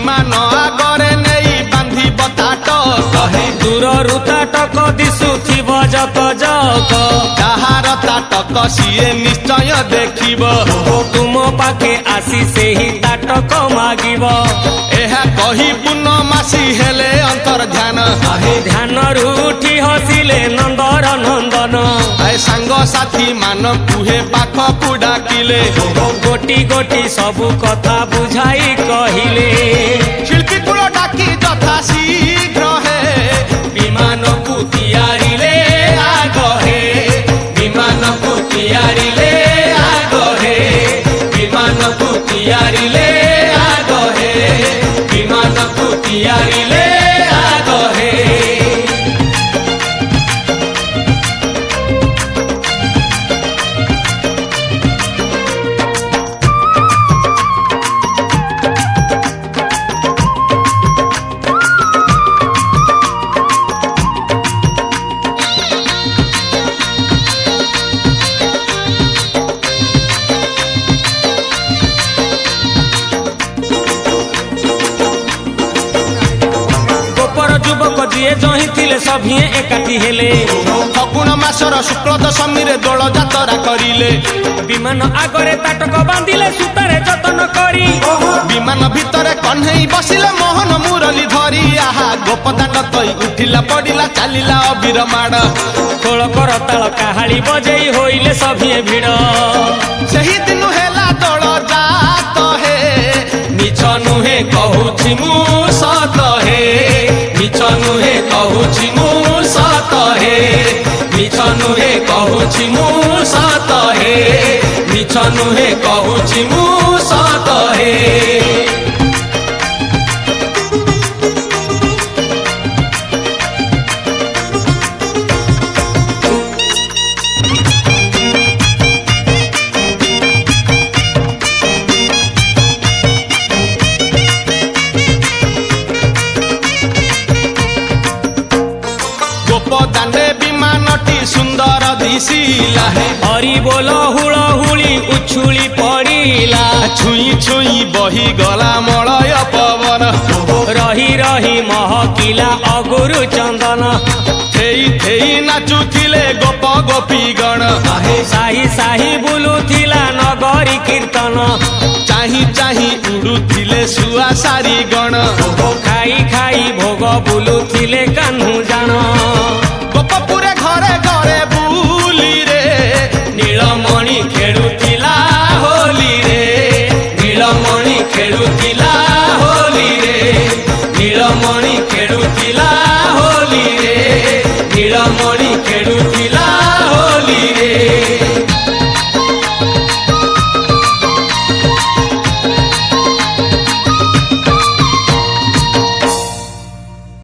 विमान आगरे नहीं बांधी बताट कहे दूर रुताटक दिशुथिब जक जक कहार ताटक सीए निश्चय देखिब तुम पाखे आसी से ही ताटक मागिब एहा कही पूर्णमासी हेले अंतर ध्यान ध्यान उठी हसिले नंदर नंदन आए सांग साथी मान कुहे पाख को डाकिले गोटी गोटी सबु कथा बुझाई कहिले शिल्पी कुल डाकी तथा शीघ्र है विमान को तैयारी आग हे विमान को तैयारी आग हे विमान को तैयारी आग हे विमान को तैयारी आग हे ଯିଏ ଜହିଥିଲେ ସଭିଏ ଏକାଠି ହେଲେ ଫଗୁଣ ମାସର ଶୁକ୍ଳ ଦଶମୀରେ ଦୋଳ ଯାତ୍ରା କରିଲେ ବିମାନ ଆଗରେ ତାଟକ ବାନ୍ଧିଲେ ସୂତାରେ ଯତନ କରି ବିମାନ ଭିତରେ କହ୍ନେଇ ବସିଲେ ମୋହନ ମୁରଲି ଧରି ଆହା ଗୋପଦାଣ୍ଡ ତଇ ଉଠିଲା ପଡ଼ିଲା ଚାଲିଲା ଅବିର ମାଡ଼ ଖୋଳ କର ତାଳ କାହାଳି ବଜେଇ ହୋଇଲେ ସଭିଏ ଭିଡ଼ ସେହି ଦିନ ହେଲା ଦୋଳ ଜାତ ହେ ମିଛ ନୁହେଁ କହୁଛି ମୁଁ ସତ ହେ ମିଛ ନୁହେଁ କହୁଛି ମୁଁ ସତ ହେ ମିଛ ନୁହେଁ କହୁଛି ମୁଁ ସତ ହେ ମିଛ ନୁହେଁ କହୁଛି ମୁଁ ସତ ହେ ଗୋପଦାଣ୍ଡେ ବିମାନଟି ସୁନ୍ଦର ଦିଶିଲା ହରି ବୋଲ ହୁଳ ହୁଳି ଉଛୁଳି ପଡ଼ିଲା ଛୁଇଁ ଛୁଇଁ ବହି ଗଲା ମଳୟ ପବନ ରହି ରହି ମହକିଲା ଅଗୁରୁ ଚନ୍ଦନ ଥେଇ ଥେଇ ନାଚୁଥିଲେ ଗୋପ ଗୋପୀ ଗଣ ସାହି ସାହି ବୁଲୁଥିଲା ନଗରୀ କୀର୍ତ୍ତନ ଚାହିଁ ଚାହିଁ ଉଡୁଥିଲେ ଶୁଆ ସାରି ଗଣ ଖାଇ ଖାଇ ଭୋଗ ବୁଲୁଥିଲେ କାହ୍ନୁ ଜାଣ ଗୋପପୁରେ ଘରେ ଘରେ ବୁଲିରେ ନୀଳମଣି ଖେଳୁଥିଲା ହୋଲିରେ ନୀଳମଣି ଖେଳୁଥିଲା ହୋଲିରେ ନୀଳମଣି